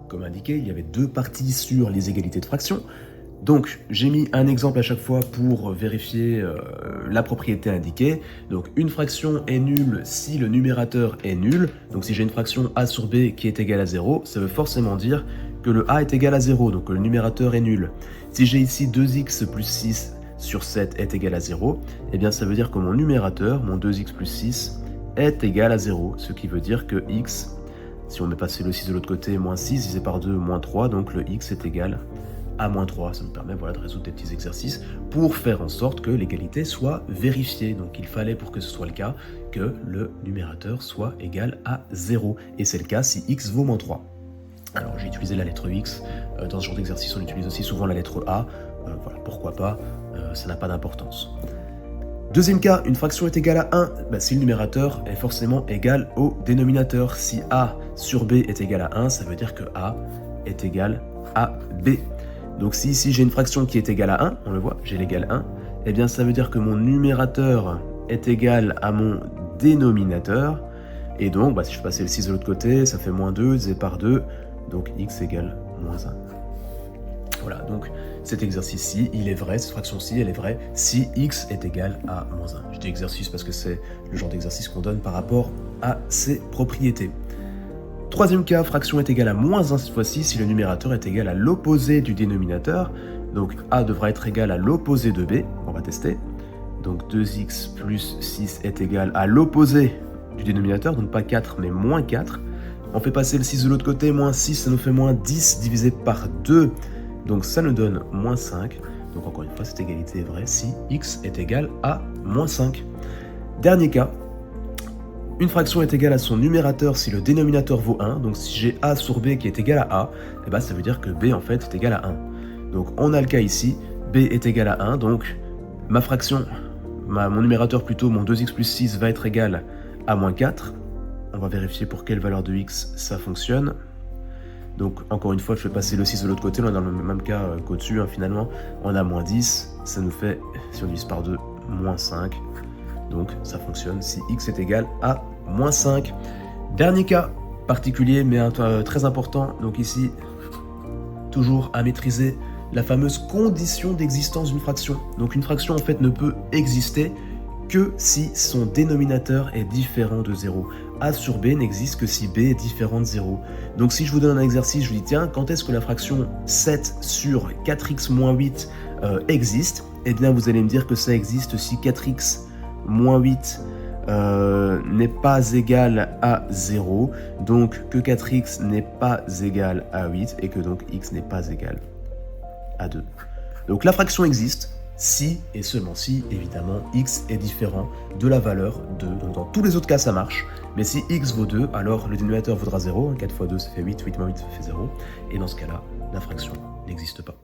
Comme indiqué, il y avait deux parties sur les égalités de fractions. Donc, j'ai mis un exemple à chaque fois pour vérifier la propriété indiquée. Donc, une fraction est nulle si le numérateur est nul. Donc, si j'ai une fraction a sur b qui est égale à 0, ça veut forcément dire que le a est égal à 0, donc que le numérateur est nul. Si j'ai ici 2x plus 6 sur 7 est égal à 0, eh bien ça veut dire que mon numérateur, mon 2x plus 6, est égal à 0, ce qui veut dire que x, si on met passer le 6 de l'autre côté, moins 6 divisé par 2, moins 3, donc le x est égal à moins 3. Ça nous permet voilà, de résoudre des petits exercices pour faire en sorte que l'égalité soit vérifiée. Donc il fallait, pour que ce soit le cas, que le numérateur soit égal à 0. Et c'est le cas si x vaut moins 3. Alors j'ai utilisé la lettre x. Dans ce genre d'exercice, on utilise aussi souvent la lettre a. Voilà, pourquoi pas, ça n'a pas d'importance. Deuxième cas, une fraction est égale à 1, si le numérateur est forcément égal au dénominateur. Si a sur b est égal à 1, ça veut dire que a est égal à b. Donc si ici j'ai une fraction qui est égale à 1, on le voit, j'ai l'égal 1, eh bien ça veut dire que mon numérateur est égal à mon dénominateur. Et donc, si je passais le 6 de l'autre côté, ça fait moins 2 divisé par 2, donc x égale moins 1. Voilà, donc cet exercice-ci, il est vrai, cette fraction-ci, elle est vraie si x est égal à moins 1. Je dis exercice parce que c'est le genre d'exercice qu'on donne par rapport à ses propriétés. Troisième cas, fraction est égale à moins 1 cette fois-ci si le numérateur est égal à l'opposé du dénominateur. Donc a devra être égal à l'opposé de b, on va tester. Donc 2x plus 6 est égal à l'opposé du dénominateur, donc pas 4 mais moins 4. On fait passer le 6 de l'autre côté, moins 6, ça nous fait moins 10 divisé par 2. Donc ça nous donne moins 5. Donc encore une fois, cette égalité est vraie si x est égal à moins 5. Dernier cas, une fraction est égale à son numérateur si le dénominateur vaut 1. Donc si j'ai a sur b qui est égal à a, eh ben, ça veut dire que b en fait est égal à 1. Donc on a le cas ici, b est égal à 1. Donc ma fraction, mon numérateur plutôt, mon 2x plus 6 va être égal à moins 4. On va vérifier pour quelle valeur de x ça fonctionne. Donc encore une fois, je fais passer le 6 de l'autre côté, on est dans le même cas qu'au-dessus, finalement. On a moins 10, ça nous fait, si on divise par 2, moins 5. Donc ça fonctionne si x est égal à moins 5. Dernier cas particulier, mais très important, donc ici, toujours à maîtriser la fameuse condition d'existence d'une fraction. Donc une fraction en fait ne peut exister que si son dénominateur est différent de 0. A sur b n'existe que si b est différent de 0. Donc si je vous donne un exercice, je vous dis tiens, quand est-ce que la fraction 7 sur 4x moins 8 existe? Eh bien vous allez me dire que ça existe si 4x moins 8 n'est pas égal à 0, donc que 4x n'est pas égal à 8 et que donc x n'est pas égal à 2. Donc la fraction existe si et seulement si, évidemment, x est différent de la valeur 2. Donc dans tous les autres cas, ça marche. Mais si x vaut 2, alors le dénominateur vaudra 0. 4 fois 2, ça fait 8. 8 moins 8, ça fait 0. Et dans ce cas-là, la fraction n'existe pas.